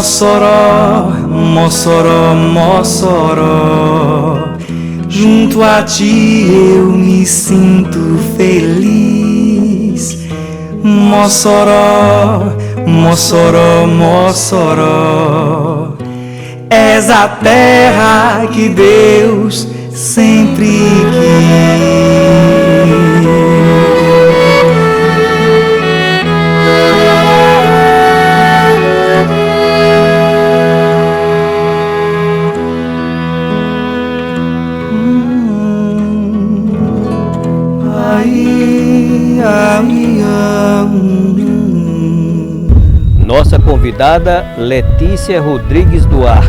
Mossoró, Mossoró, Mossoró, junto a ti eu me sinto feliz. Mossoró, Mossoró, Mossoró, és a terra que Deus sempre quis. Nossa convidada Letícia Rodrigues Duarte,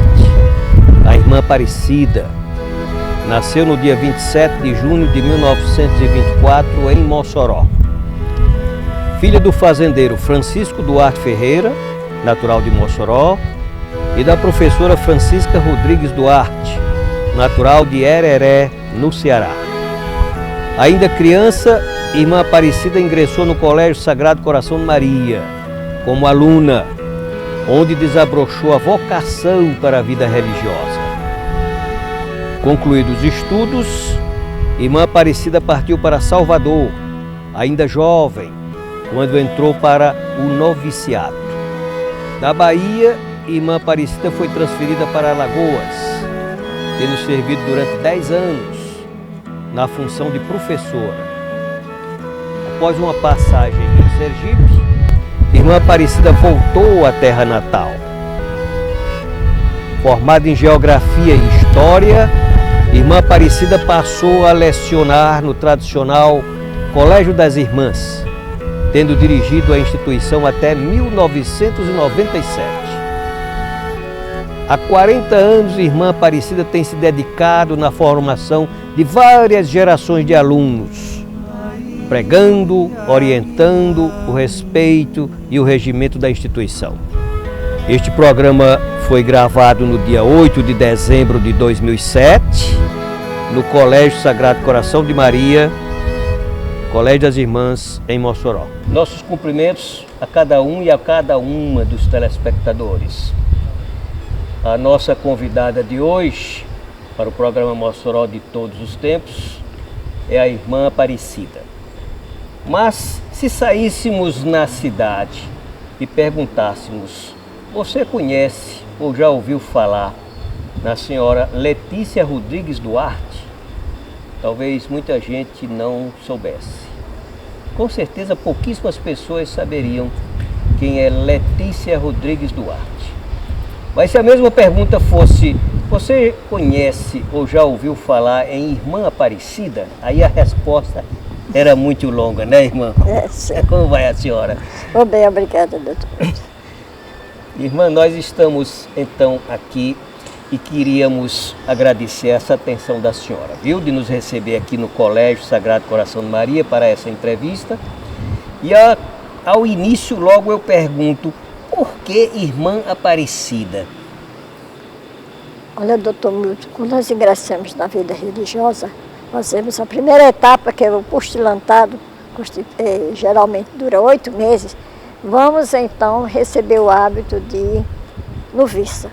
a irmã Aparecida, nasceu no dia 27 de junho de 1924 em Mossoró. Filha do fazendeiro Francisco Duarte Ferreira, natural de Mossoró, e da professora Francisca Rodrigues Duarte, natural de Hereré, no Ceará. Ainda criança, irmã Aparecida ingressou no Colégio Sagrado Coração de Maria como aluna, onde desabrochou a vocação para a vida religiosa. Concluídos os estudos, irmã Aparecida partiu para Salvador, ainda jovem, quando entrou para o noviciado. Da Bahia, irmã Aparecida foi transferida para Alagoas, tendo servido durante 10 anos na função de professora. Após uma passagem em Sergipe, irmã Aparecida voltou à terra natal. Formada em Geografia e História, irmã Aparecida passou a lecionar no tradicional Colégio das Irmãs, tendo dirigido a instituição até 1997. Há 40 anos, irmã Aparecida tem se dedicado na formação de várias gerações de alunos, pregando, orientando o respeito e o regimento da instituição. Este programa foi gravado no dia 8 de dezembro de 2007, no Colégio Sagrado Coração de Maria, Colégio das Irmãs, em Mossoró. Nossos cumprimentos a cada um e a cada uma dos telespectadores. A nossa convidada de hoje, para o programa Mossoró de Todos os Tempos, é a irmã Aparecida. Mas se saíssemos na cidade e perguntássemos: você conhece ou já ouviu falar na senhora Letícia Rodrigues Duarte? Talvez muita gente não soubesse. Com certeza pouquíssimas pessoas saberiam quem é Letícia Rodrigues Duarte. Mas se a mesma pergunta fosse: você conhece ou já ouviu falar em irmã Aparecida? Aí a resposta era muito longa, né, irmã? Sim. Como vai a senhora? Vou bem, obrigada, doutor. Irmã, nós estamos então aqui e queríamos agradecer essa atenção da senhora, viu? De nos receber aqui no Colégio Sagrado Coração de Maria para essa entrevista. E ao início logo eu pergunto: por que irmã Aparecida? Olha, doutor Milton, quando nós ingressamos na vida religiosa, fazemos a primeira etapa, que é o postilantado, geralmente dura 8 meses. Vamos então receber o hábito de noviça.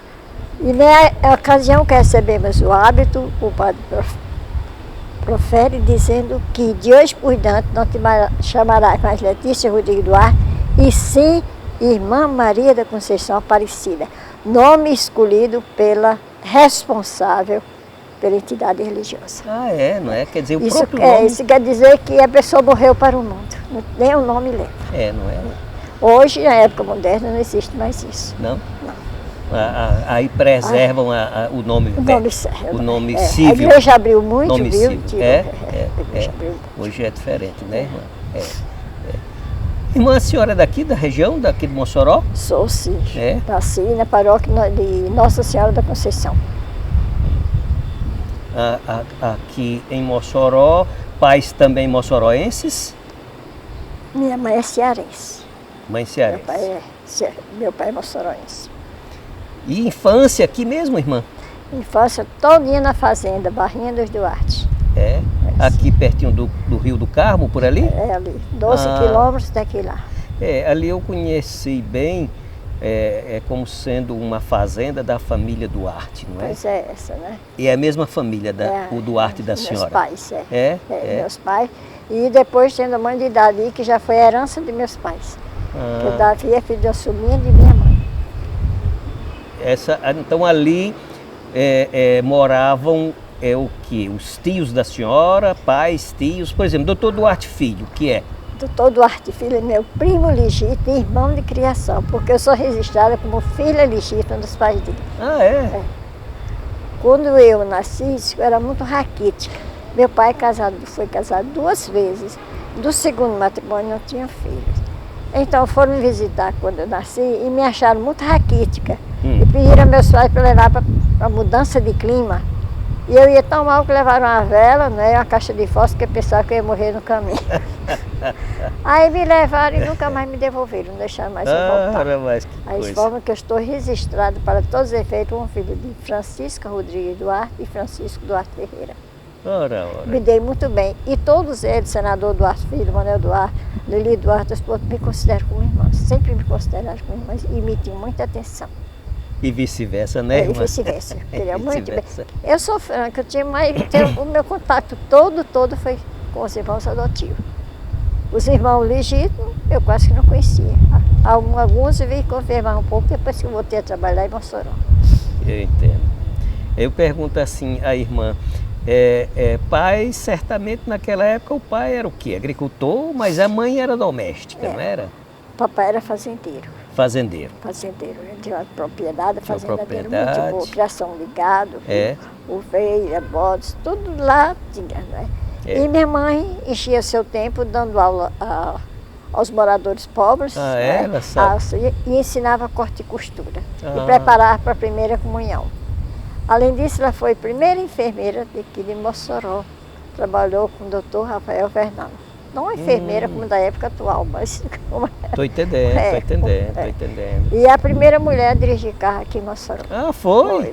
E na ocasião que recebemos o hábito, o padre profere dizendo que de hoje por diante não te chamarás mais Letícia Rodrigues Duarte, e sim Irmã Maria da Conceição Aparecida, nome escolhido pela responsável pela entidade religiosa. Ah, é? Não é? Quer dizer, o Isso, próprio nome... isso quer dizer que a pessoa morreu para o mundo, nem o nome lembra. É, não é? Hoje, na época moderna, não existe mais isso. Não? Não. Aí preservam o nome, o nome civil. A igreja abriu muito, nome viu? Civil. A igreja abriu muito. Hoje é diferente, né, irmã? Irmã, a senhora é daqui, da região, daqui de Mossoró? Sou, sim. É? Nasci na paróquia de Nossa Senhora da Conceição. Aqui em Mossoró, pais também mossoroenses? Minha mãe é cearense. Mãe cearense. Meu pai é mossoroense. E infância aqui mesmo, irmã? Infância todinha na fazenda, Barrinha dos Duarte. É? Aqui pertinho do Rio do Carmo, por ali? É ali, 12 quilômetros daqui lá. Ali eu conheci bem, é como sendo uma fazenda da família Duarte, não é? Pois é essa, né? E é a mesma família, o Duarte da meus senhora? Pais, É? meus pais. E depois tendo a mãe de Davi, que já foi a herança de meus pais. Porque Davi é filho de uma sobrinha de minha mãe. Então ali moravam o quê? Os tios da senhora, pais, tios, por exemplo, doutor Duarte Filho, que é? Doutor Duarte Filho é meu primo legítimo e irmão de criação, porque eu sou registrada como filha legítima dos pais dele. Ah, é? Quando eu nasci, eu era muito raquítica. Meu pai foi casado 2 vezes. Do segundo matrimônio não tinha filhos. Então foram me visitar quando eu nasci e me acharam muito raquítica. E pediram a meus pais para levar para a mudança de clima. E eu ia tão mal que levaram uma vela, né, uma caixa de fósforo, que eu pensava que eu ia morrer no caminho. Aí me levaram e nunca mais me devolveram, não deixaram mais eu voltar. Mas que Aí coisa. de forma que eu estou registrado para todos os efeitos, um filho de Francisca Rodrigues Duarte e Francisco Duarte Ferreira. Ora. Me dei muito bem. E todos eles, senador Duarte Filho, Manuel Duarte, Lili Duarte, me consideram como irmãs. Sempre me consideraram como irmãs e me tinham muita atenção. E vice-versa, né, irmã? E vice-versa. Queria muito bem. Vice-versa. Eu sou franca, o meu contato todo foi com os irmãos adotivos. Os irmãos legítimos, eu quase que não conhecia. Alguns eu vim confirmar um pouco depois que eu voltei a trabalhar em Mossoró. Eu entendo. Eu pergunto assim à irmã, pai, certamente naquela época o pai era o quê? Agricultor, mas a mãe era doméstica, não era? Papai era fazendeiro. Fazendeiro. Fazendeiro, ele tinha uma propriedade, a Tinha fazenda dele propriedade. muito boa, criação de gado, É. ovelha, bodes, tudo lá tinha, né? É. E minha mãe enchia seu tempo dando aula aos moradores pobres, né? Ela sabe. E ensinava corte e costura, e preparava para a primeira comunhão. Além disso, ela foi primeira enfermeira daqui de Mossoró, trabalhou com o doutor Rafael Fernando. Não uma enfermeira como da época atual, mas como era. Tô entendendo. E a primeira mulher a dirigir carro aqui em Mossoró. Ah, foi?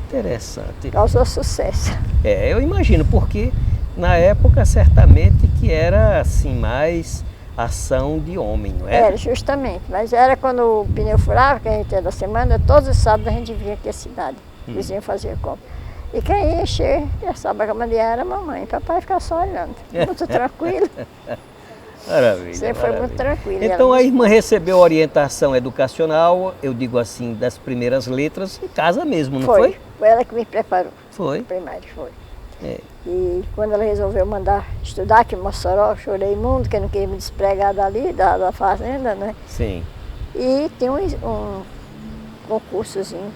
Interessante. Causou sucesso. Eu imagino, porque na época certamente que era assim mais ação de homem, não é? Era, justamente. Mas era quando o pneu furava, que a gente ia da semana, todos os sábados a gente vinha aqui à cidade. Eles iam fazer compra. E quem ia encher, já sabe a cama de ar era a mamãe. Papai ficava só olhando. Muito tranquilo. Maravilha. Sempre foi muito tranquilo. Então a irmã recebeu orientação educacional, eu digo assim, das primeiras letras, em casa mesmo, não foi? Foi ela que me preparou. Foi. Primário, foi. É. E quando ela resolveu mandar estudar aqui em Mossoró, eu chorei muito, que eu não queria me despregar dali, da fazenda, né? Sim. E tinha um concursozinho.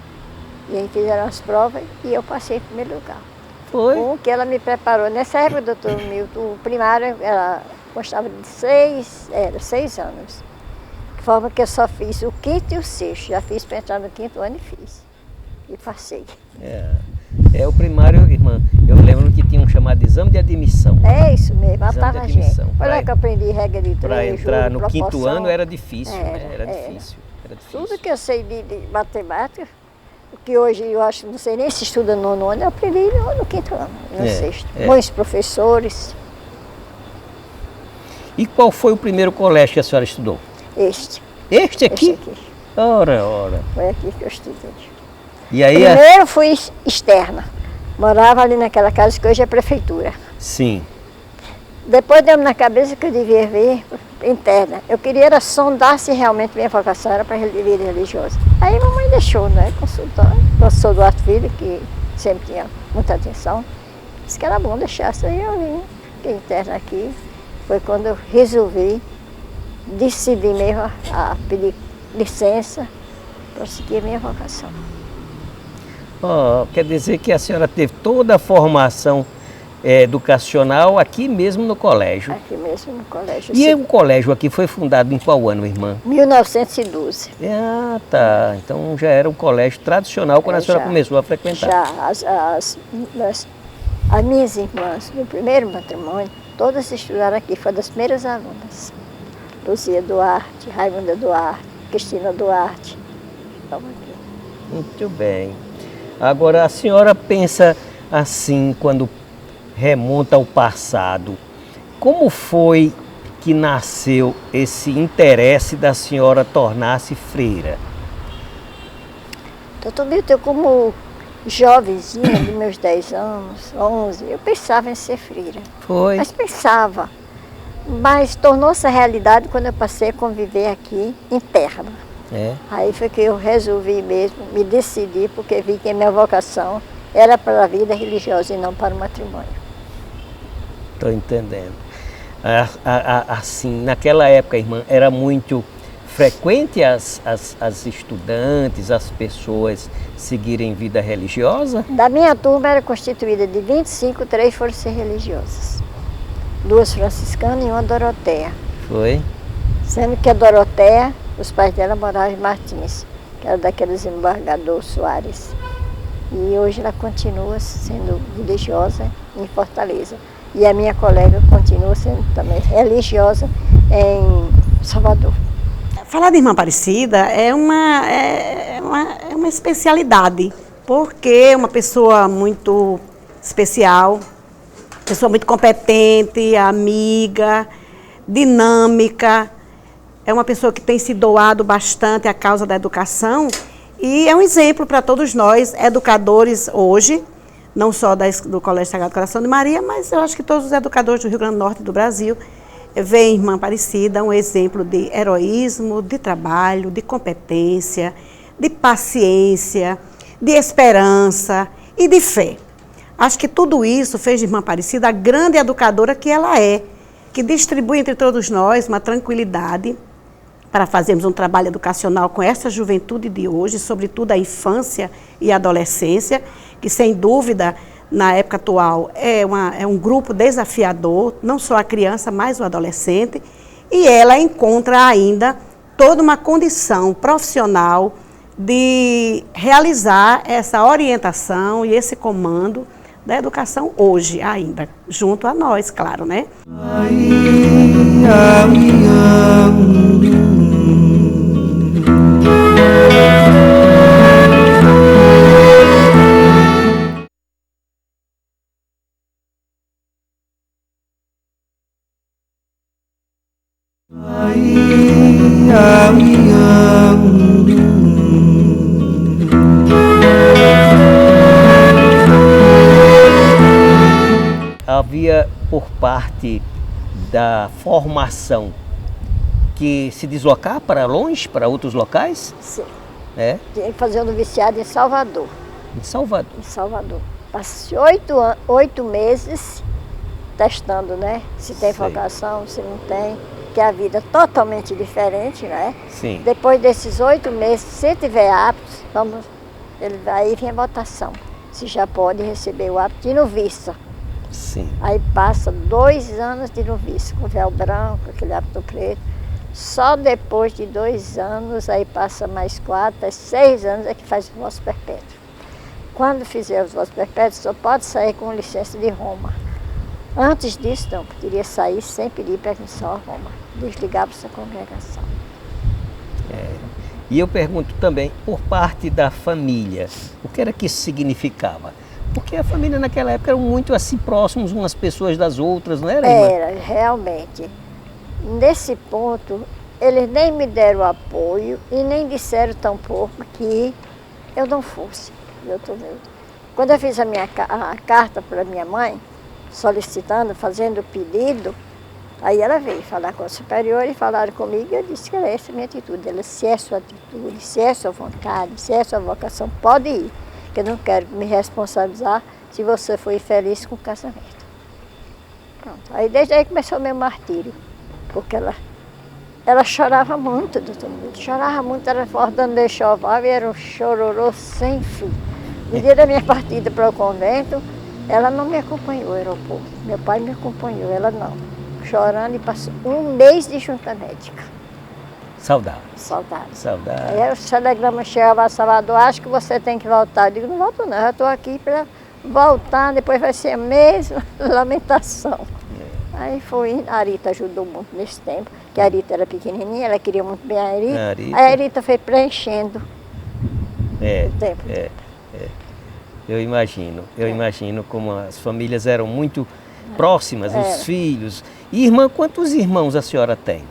E aí fizeram as provas e eu passei em primeiro lugar. Foi? Com o que ela me preparou. Nessa época, doutor Milton, o primário ela constava de 6 anos. De forma que eu só fiz o 5º e o 6º. Já fiz para entrar no 5º ano e fiz. E passei. O primário, irmã, eu lembro que tinha um chamado exame de admissão. É isso mesmo, Exame matava de a gente. admissão. Foi lá que eu aprendi regra de Para três, entrar juro, no 5º proporção. ano era difícil, né? Era Era. difícil. Tudo que eu sei de matemática, que hoje eu acho, não sei nem se estuda no 9º ano, eu aprendi no 5º ano, no 6º. Bons professores. E qual foi o primeiro colégio que a senhora estudou? Este Aqui? aqui. Ora. Foi aqui que eu estudei. E aí? Primeiro fui externa. Morava ali naquela casa que hoje é prefeitura. Sim. Depois deu na cabeça que eu devia vir interna. Eu queria era sondar se realmente minha vocação era para a vida religiosa. Aí a mamãe deixou, né? Consultou. Professor Duarte Filho, que sempre tinha muita atenção. Disse que era bom deixar. Aí eu vim, fiquei interna aqui. Foi quando eu resolvi, decidi mesmo a pedir licença para seguir a minha vocação. Quer dizer que a senhora teve toda a formação educacional aqui mesmo no colégio. Aqui mesmo no colégio. E o colégio aqui foi fundado em qual ano, irmã? 1912. Ah, tá. Então já era um colégio tradicional quando a senhora começou a frequentar. Já. As minhas irmãs, do primeiro matrimônio, todas estudaram aqui, foram das primeiras alunas. Luzia Duarte, Raimunda Duarte, Cristina Duarte. Estamos aqui. Muito bem. Agora, a senhora pensa assim, quando remonta ao passado, como foi que nasceu esse interesse da senhora tornar-se freira? Doutor Milton, eu como jovenzinha, de meus 10 anos, 11, eu pensava em ser freira. Foi. Mas pensava. Mas tornou-se a realidade quando eu passei a conviver aqui em terra. É. Aí foi que eu resolvi mesmo, me decidi, porque vi que a minha vocação era para a vida religiosa e não para o matrimônio. Estou entendendo. Assim, naquela época, irmã, era muito frequente as estudantes, as pessoas seguirem vida religiosa? Da minha turma era constituída de 25, 3 foram ser religiosas. 2 franciscanas e 1 Doroteia. Foi? Sendo que a Doroteia, os pais dela moravam em Martins, que era daqueles embargadores Soares. E hoje ela continua sendo religiosa em Fortaleza. E a minha colega continua sendo também religiosa em Salvador. Falar de Irmã Aparecida é uma especialidade, porque é uma pessoa muito especial, pessoa muito competente, amiga, dinâmica, é uma pessoa que tem se doado bastante à causa da educação e é um exemplo para todos nós, educadores hoje, não só do Colégio Sagrado Coração de Maria, mas eu acho que todos os educadores do Rio Grande do Norte e do Brasil veem Irmã Aparecida um exemplo de heroísmo, de trabalho, de competência, de paciência, de esperança e de fé. Acho que tudo isso fez de Irmã Aparecida a grande educadora que ela é, que distribui entre todos nós uma tranquilidade para fazermos um trabalho educacional com essa juventude de hoje, sobretudo a infância e a adolescência, que sem dúvida, na época atual, é um grupo desafiador, não só a criança, mas o adolescente, e ela encontra ainda toda uma condição profissional de realizar essa orientação e esse comando da educação hoje ainda, junto a nós, claro, né? Havia por parte da formação que se deslocar para longe, para outros locais? Sim. É? Tinha que fazer o noviciado em Salvador. Em Salvador. Em Salvador. Passei 8 meses testando, né? Se tem Sei. vocação, se não tem. Que a vida é totalmente diferente, né? Sim. Depois desses 8 meses, se tiver apto, aí vem a votação. Se já pode receber o apto de noviça. Sim. Aí passa 2 anos de noviça, com véu branco, aquele hábito preto. Só depois de 2 anos, aí passa mais 4, 6 anos é que faz o voto perpétuo. Quando fizer os votos perpétuos, só pode sair com licença de Roma. Antes disso, não, poderia sair sem pedir permissão a Roma. Desligar para essa congregação. E eu pergunto também, por parte da família, o que era que isso significava? Porque a família naquela época eram muito assim próximos umas pessoas das outras, não era, irmã? Era, realmente. Nesse ponto, eles nem me deram apoio e nem disseram tampouco que eu não fosse. Quando eu fiz a carta para minha mãe, solicitando, fazendo o pedido, aí ela veio falar com a superior e falaram comigo e eu disse que essa é a minha atitude. Ela, se é sua atitude, se é sua vontade, se é sua vocação, pode ir. Que eu não quero me responsabilizar se você foi infeliz com o casamento. Pronto. Aí desde aí começou o meu martírio, porque ela chorava muito, doutor Milton, chorava muito, era bordando de enxoval e era um chororô sem fim. No dia da minha partida para o convento, ela não me acompanhou ao aeroporto, meu pai me acompanhou, ela não. Chorando e passou 1 mês de junta médica. Saudade. Saudade. Saudade. Aí o telegrama chegava a Salvador, acho que você tem que voltar. Eu digo, não volto não, já estou aqui para voltar, depois vai ser a mesma lamentação. Aí foi, a Arita ajudou muito nesse tempo, que a Arita era pequenininha, ela queria muito bem a Arita. Aí a Arita foi preenchendo o tempo. Eu imagino como as famílias eram muito próximas, os filhos. E irmã, quantos irmãos a senhora tem?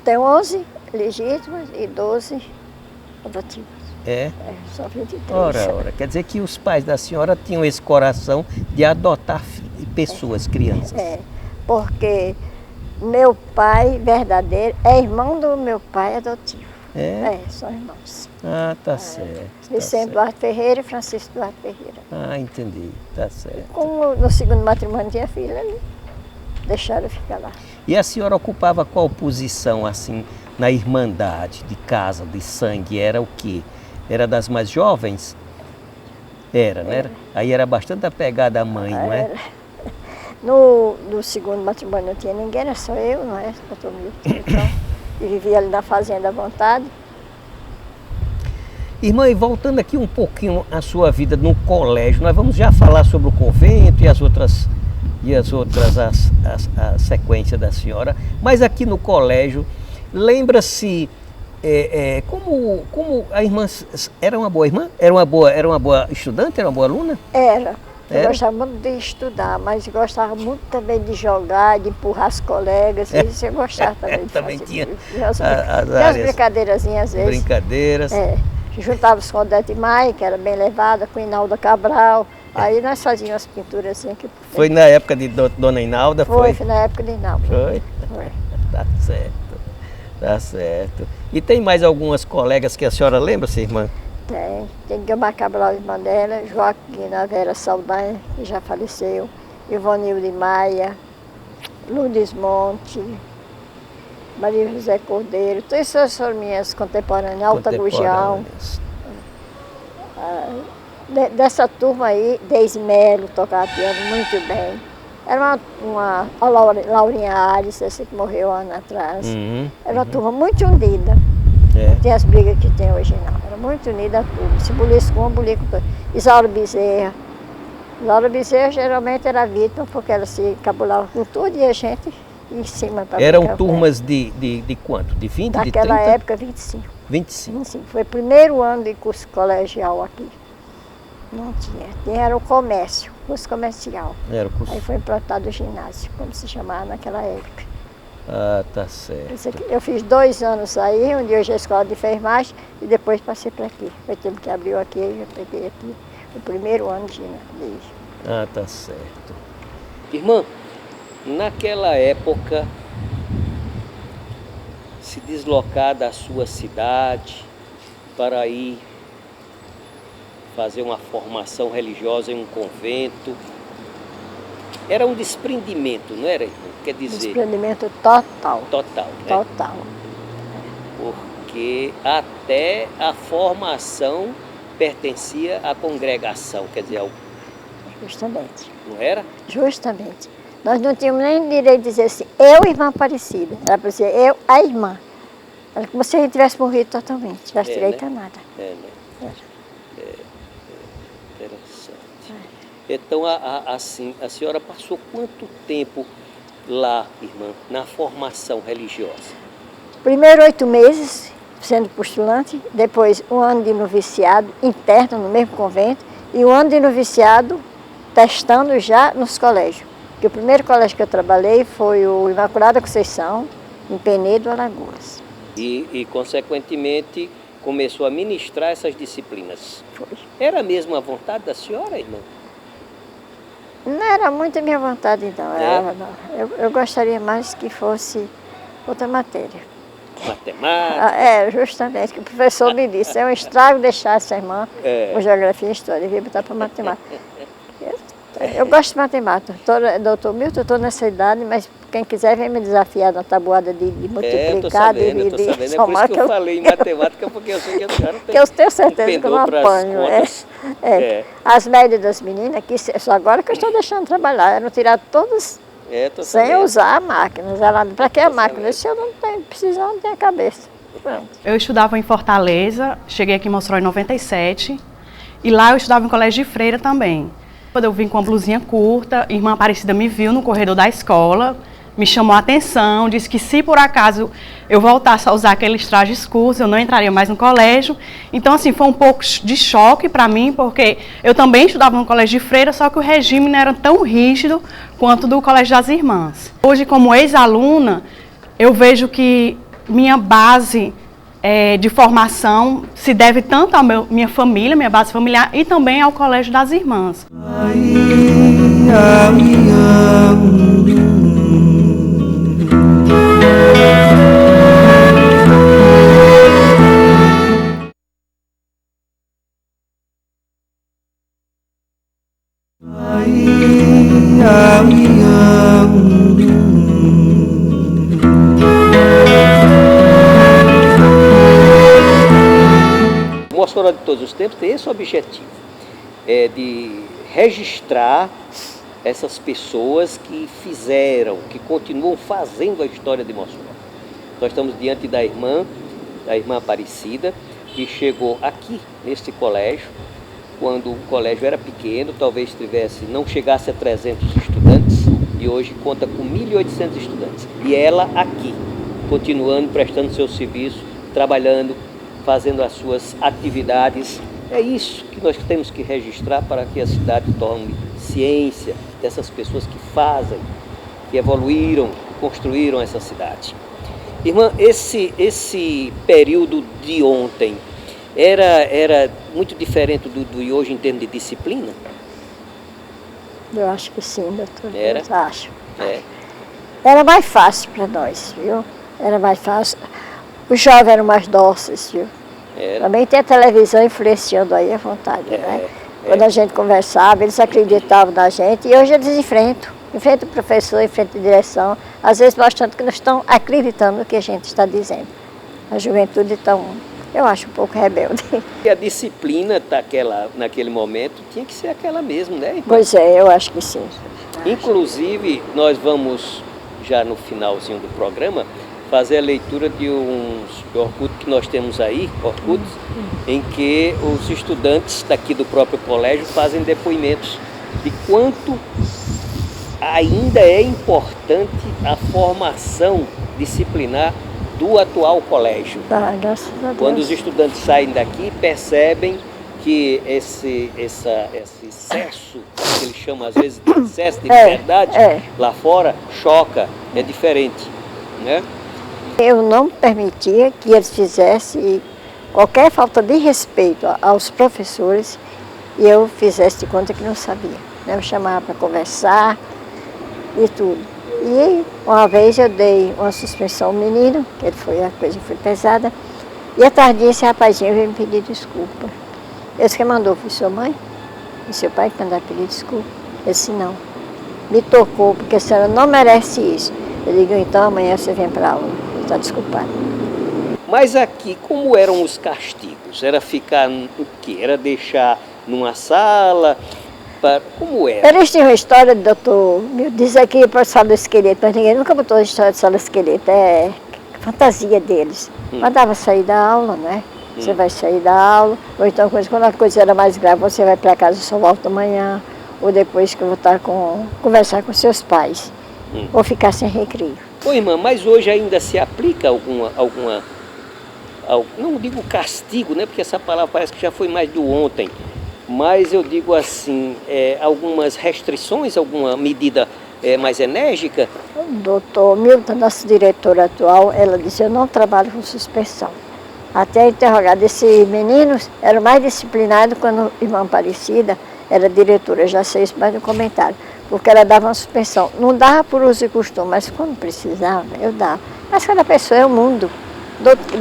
Tenho 11 legítimas e 12 adotivas. É? Só 23. Ora. Quer dizer que os pais da senhora tinham esse coração de adotar pessoas, crianças. Porque meu pai verdadeiro é irmão do meu pai adotivo. São irmãos. Ah, tá certo. Vicente Duarte Ferreira e Francisco Duarte Ferreira. Ah, entendi, tá certo. Como no segundo matrimônio tinha filha, deixaram ficar lá. E a senhora ocupava qual posição, assim, na irmandade de casa, de sangue? Era o quê? Era das mais jovens? Era, né? Aí era bastante apegada à mãe, não é? No segundo matrimônio não tinha ninguém, era só eu, não é? Então, e vivia ali na fazenda à vontade. Irmã, e voltando aqui um pouquinho a sua vida no colégio, nós vamos já falar sobre o convento e a sequência da senhora, mas aqui no colégio, lembra-se como a irmã era uma boa irmã? Era uma boa estudante? Era uma boa aluna? Era. Eu gostava muito de estudar, mas gostava muito também de jogar, de empurrar as colegas, isso eu gostava também de também fazer. tinha as brincadeirazinhas às vezes. Brincadeiras. Juntava-se com a Odete Maia, que era bem levada, com Inalda Cabral. Aí nós fazíamos as pinturas assim. Foi na época de Dona Inalda? Foi na época de Inalda. Foi? Tá certo. E tem mais algumas colegas que a senhora lembra, sua irmã? Tem Guilmar Cabral, irmã dela, Joaquina Vera Saldanha, que já faleceu, Ivonilde Maia, Lourdes Monte, Maria José Cordeiro, todas essas foram minhas contemporâneas, Alta Gujão. Dessa turma aí, Deise Melo tocava piano muito bem. Era a Laurinha Ares, essa que morreu ano atrás. Era uma turma muito unida. Não tem as brigas que tem hoje não. Era muito unida a turma. Se bulisse com uma, bulia com toda. Isaura Bezerra. Isaura Bezerra geralmente era vítima porque ela se cabulava com tudo e a gente em cima. Eram turmas de quanto? De 20, de 30? Naquela época, 25. 25? Foi o primeiro ano de curso colegial aqui. Não tinha. Era o comércio, curso comercial. Era o curso. Aí foi implantado o ginásio, como se chamava naquela época. Ah, tá certo. Eu fiz 2 anos aí, onde hoje é a escola de enfermagem, e depois passei para aqui. Foi o tempo que abriu aqui, eu já peguei aqui o primeiro ano de ginásio. Ah, tá certo. Irmã, naquela época, se deslocar da sua cidade para ir fazer uma formação religiosa em um convento, era um desprendimento, não era, irmã? Quer dizer... Desprendimento total. Total, né? Total. Porque até a formação pertencia à congregação, quer dizer, ao... Justamente. Não era? Justamente. Nós não tínhamos nem direito de dizer assim, eu, irmã Aparecida. Era para dizer, eu, a irmã. Era como se a gente tivesse morrido totalmente, tivesse direito a nada. Interessante. Então, assim, a senhora passou quanto tempo lá, irmã, na formação religiosa? Primeiro 8 meses, sendo postulante, depois 1 ano de noviciado interno no mesmo convento e 1 ano de noviciado testando já nos colégios. Porque o primeiro colégio que eu trabalhei foi o Imaculada Conceição, em Penedo, Alagoas. E consequentemente, começou a ministrar essas disciplinas. Foi. Era mesmo a vontade da senhora, irmã? Não era muito a minha vontade, não. Eu gostaria mais que fosse outra matéria. Matemática? Justamente, que o professor me disse, é um estrago deixar essa irmã com geografia e história, devia botar para matemática. Eu gosto de matemática. Doutor Milton, eu estou nessa idade, mas quem quiser vem me desafiar na tabuada de multiplicar, de É somar. por isso que eu falei em matemática, porque eu sei que a senhora tem. Que eu tenho certeza que eu não apanho. As médias das meninas, que só agora que eu estou deixando trabalhar, eram tirar todas sem usar máquinas. Para que a máquina? Se eu não tenho, precisar, não tenho a cabeça. Pronto. Eu estudava em Fortaleza, cheguei aqui em Mossoró em 97, e lá eu estudava em colégio de freira também. Quando eu vim com uma blusinha curta, a irmã Aparecida me viu no corredor da escola, me chamou a atenção, disse que se por acaso eu voltasse a usar aqueles trajes curtos, eu não entraria mais no colégio. Então, assim, foi um pouco de choque para mim, porque eu também estudava no colégio de freira, só que o regime não era tão rígido quanto do colégio das irmãs. Hoje, como ex-aluna, eu vejo que minha base de formação se deve tanto à minha família, minha base familiar, e também ao Colégio das Irmãs. Mossoró de todos os tempos tem esse objetivo, de registrar essas pessoas que fizeram, que continuam fazendo a história de Mossoró. Nós estamos diante da irmã Aparecida, que chegou aqui neste colégio, quando o colégio era pequeno, talvez não chegasse a 300 estudantes, e hoje conta com 1.800 estudantes. E ela aqui, continuando, prestando seu serviço, trabalhando, fazendo as suas atividades. É isso que nós temos que registrar para que a cidade tome ciência dessas pessoas que fazem, que evoluíram, construíram essa cidade. Irmã, esse período de ontem era muito diferente do de hoje em termos de disciplina? Eu acho que sim, doutor. Era? Eu acho. É. Era mais fácil para nós, viu? Era mais fácil. Os jovens eram mais dóceis, viu? Era. Também tem a televisão influenciando aí à vontade, né? Quando a gente conversava, eles acreditavam na gente, e hoje eles enfrentam o professor, enfrentam a direção, às vezes mostrando que não estão acreditando no que a gente está dizendo. A juventude está, eu acho, um pouco rebelde. E a disciplina naquele momento tinha que ser aquela mesmo, né, irmã? Pois é, eu acho que sim. Inclusive, nós vamos, já no finalzinho do programa, fazer a leitura de uns Orkut que nós temos aí, Orkuts, em que os estudantes daqui do próprio colégio fazem depoimentos de quanto ainda é importante a formação disciplinar do atual colégio. Graças a Deus. Quando os estudantes saem daqui, percebem que esse excesso, que eles chamam às vezes de excesso de liberdade, lá fora, choca, é diferente, né? Eu não permitia que eles fizessem qualquer falta de respeito aos professores e eu fizesse de conta que não sabia. Eu chamava para conversar e tudo. E uma vez eu dei uma suspensão ao menino, que a coisa foi pesada, e à tarde esse rapazinho veio me pedir desculpa. Esse que mandou foi sua mãe? E seu pai que mandava pedir desculpa? Eu disse, não. Me tocou, porque a senhora não merece isso. Eu digo, então amanhã você vem para a aula. Está desculpado. Mas aqui, como eram os castigos? Era ficar o quê? Era deixar numa sala? Como era? Eles tinham uma história, doutor, diz aqui para a sala do esqueleto, mas ninguém nunca botou a história de sala do esqueleto, é fantasia deles. Mandava sair da aula, né? Você vai sair da aula, ou então quando a coisa era mais grave, você vai para casa e só volta amanhã, ou depois que eu voltar conversar com seus pais, ou ficar sem recreio. Ô irmã, mas hoje ainda se aplica não digo castigo, né? Porque essa palavra parece que já foi mais do ontem, mas eu digo assim, algumas restrições, alguma medida mais enérgica? O doutor Milton, nossa diretora atual, ela disse, eu não trabalho com suspensão. Até interrogado, esses meninos eram mais disciplinados quando a irmã Aparecida era diretora, já sei isso mais no comentário, porque ela dava uma suspensão. Não dava por uso e costume, mas quando precisava, eu dava. Mas cada pessoa é o mundo.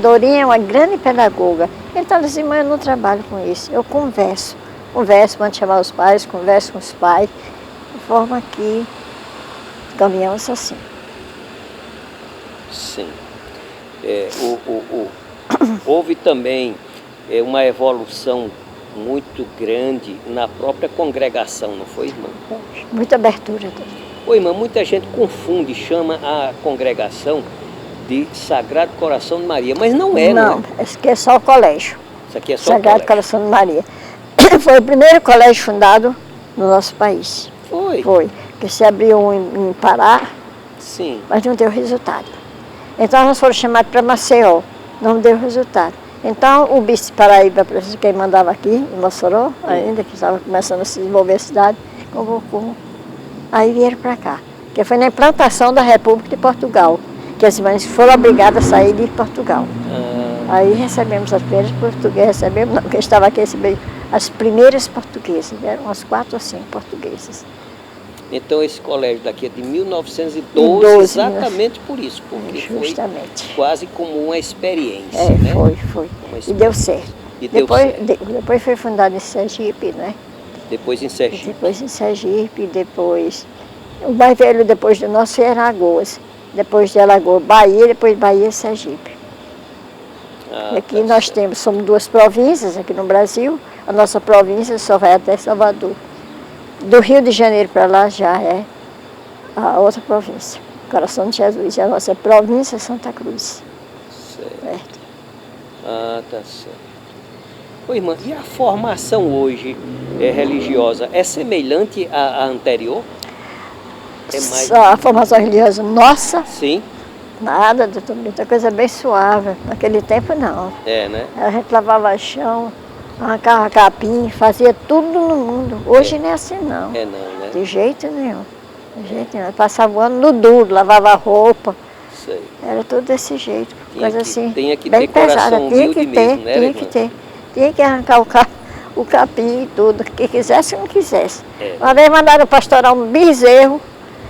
Dorinha é uma grande pedagoga. Então ela disse, mãe, eu não trabalho com isso, eu converso, mando chamar os pais, converso com os pais, de forma que caminhamos assim. Sim. Houve também uma evolução muito grande na própria congregação, não foi, irmã? Muita abertura. Ô, irmã, muita gente confunde, chama a congregação de Sagrado Coração de Maria, mas não é, não. Esse aqui é só o colégio. Isso aqui é só Sagrado Coração de Maria. Foi o primeiro colégio fundado no nosso país. Foi? Foi. Que se abriu em Pará, sim, mas não deu resultado. Então nós fomos chamados para Maceió, não deu resultado. Então o bispo de Paraíba, quem mandava aqui, em Mossoró, ainda que estava começando a se desenvolver a cidade, convocou. Aí vieram para cá, que foi na implantação da República de Portugal, que as mães foram obrigadas a sair de Portugal. Aí recebemos as primeiras portuguesas, recebemos, não, quem estava aqui recebeu as primeiras portuguesas, eram umas 4 ou 5 portuguesas. Então esse colégio daqui é de 1912, 12, exatamente por isso, porque justamente. foi quase como uma experiência, É, né? foi. Uma E deu certo. E deu certo. Depois foi fundado em Sergipe, né? Depois em Sergipe. Depois em Sergipe, depois... O mais velho depois do nosso era Alagoas. Depois de Alagoas, Bahia, depois Bahia e Sergipe. Ah, Aqui tá nós certo. somos 2 províncias aqui no Brasil. A nossa província só vai até Salvador. Do Rio de Janeiro para lá já é a outra província. Coração de Jesus. E a nossa província é Santa Cruz. Certo. Ah, tá certo. Ô, irmã, e a formação hoje religiosa é semelhante à anterior? É mais... A formação religiosa nossa, Sim, nada, doutor, muita coisa bem suave. Naquele tempo não. é, né? A gente lavava chão, arrancava capim, fazia tudo no mundo. Hoje não é assim não. É não, né? De jeito nenhum. De jeito nenhum. Passava o ano no duro, lavava roupa. Sei. Era tudo desse jeito. Coisa assim, Tinha que bem ter coração pesada. Tinha que humilde ter, mesmo, né, tinha irmã? que ter. Tinha que arrancar o capim e tudo, que quisesse ou não quisesse. É. Uma vez mandaram pastorar um bezerro,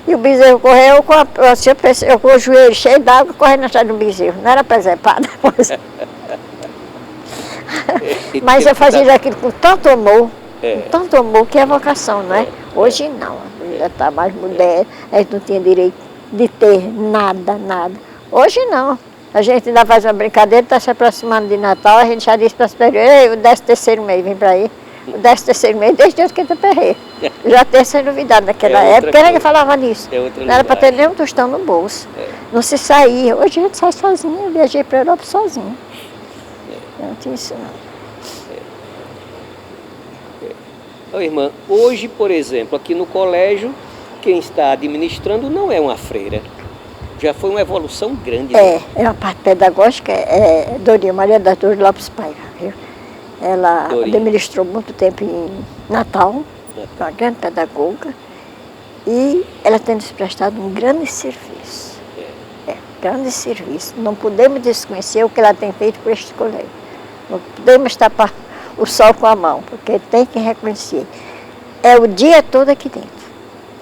e o bezerro correu eu com o joelho cheio d'água, correndo atrás do bezerro. Não era presepada. Mas eu fazia aquilo com tanto amor, que é vocação, não é? Hoje não, já está mais moderno, a gente não tinha direito de ter nada. Hoje não. A gente ainda faz uma brincadeira, está se aproximando de Natal, a gente já disse para as pessoas, ei, o 13º mês, vem para aí. O 13º mês, desde o que eu perrei. Já tem essa novidade naquela época, ninguém falava nisso. Não era para ter nem um tostão no bolso. Não se saía. Hoje a gente sai sozinha, eu viajei para a Europa sozinha. Não tinha isso não. Ô, irmã, hoje, por exemplo, aqui no colégio, quem está administrando não é uma freira. Já foi uma evolução grande. Né? É uma parte pedagógica, é Dorinha Maria das Dores Lopes Paiva, viu? Ela administrou muito tempo em Natal, uma grande pedagoga, e ela tem nos prestado um grande serviço. Grande serviço. Não podemos desconhecer o que ela tem feito por este colégio. Não podemos tapar o sol com a mão, porque tem que reconhecer. É o dia todo aqui dentro.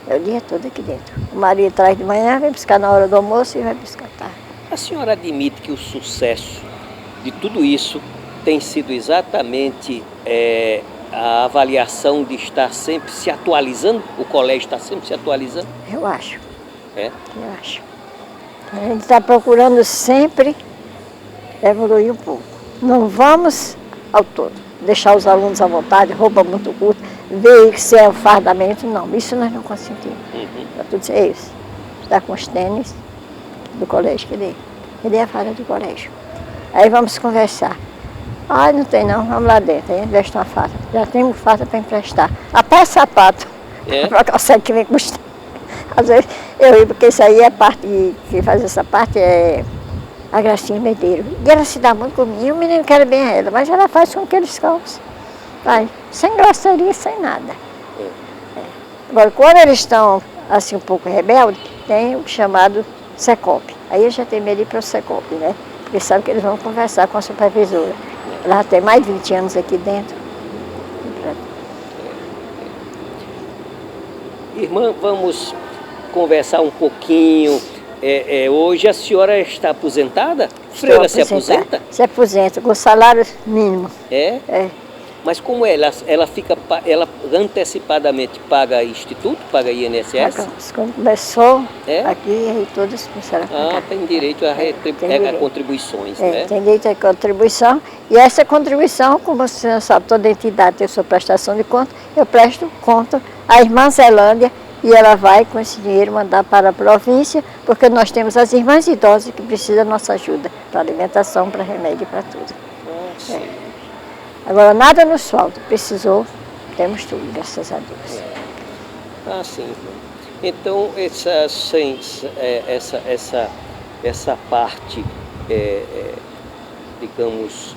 É o dia todo aqui dentro. O marido traz de manhã, vem buscar na hora do almoço e vai buscar tarde. A senhora admite que o sucesso de tudo isso tem sido exatamente a avaliação de estar sempre se atualizando? O colégio está sempre se atualizando? Eu acho. É? Eu acho. A gente está procurando sempre evoluir um pouco. Não vamos ao todo deixar os alunos à vontade, roupa muito curta, ver se é o fardamento. Não, isso nós não consentimos. Para tudo ser isso. Está com os tênis do colégio, cadê a farda do colégio? Aí vamos conversar. Ah, não tem não, vamos lá dentro, aí veste uma farda. Já temos farda para emprestar. Até sapato, para calçar que vem custar. Às vezes eu rio, porque isso aí é parte, quem faz essa parte é a Gracinha Medeiros. E ela se dá muito comigo, e o menino quer bem a ela, mas ela faz com que eles calçam. Vai, sem grosseria, sem nada. Agora, quando eles estão assim um pouco rebeldes, tem o chamado Secop. Aí eu já tenho medo de ir para o Secop, né? Porque sabe que eles vão conversar com a supervisora. Ela já tem mais de 20 anos aqui dentro. Irmã, vamos conversar um pouquinho. Hoje a senhora está aposentada? Freira se aposenta? Se aposenta, com salário mínimo. É? É. Mas como ela antecipadamente paga instituto, paga INSS? Quando começou, aqui aí todos começaram a pagar. Tem direito a contribuições, né? Tem direito a contribuição. E essa contribuição, como você sabe, toda entidade tem sua prestação de conta, eu presto conta à irmã Zelândia e ela vai com esse dinheiro mandar para a província, porque nós temos as irmãs idosas que precisam da nossa ajuda para alimentação, para remédio, para tudo. Agora, nada nos falta. Precisou, temos tudo, graças a Deus. Sim. Então, essa parte, digamos,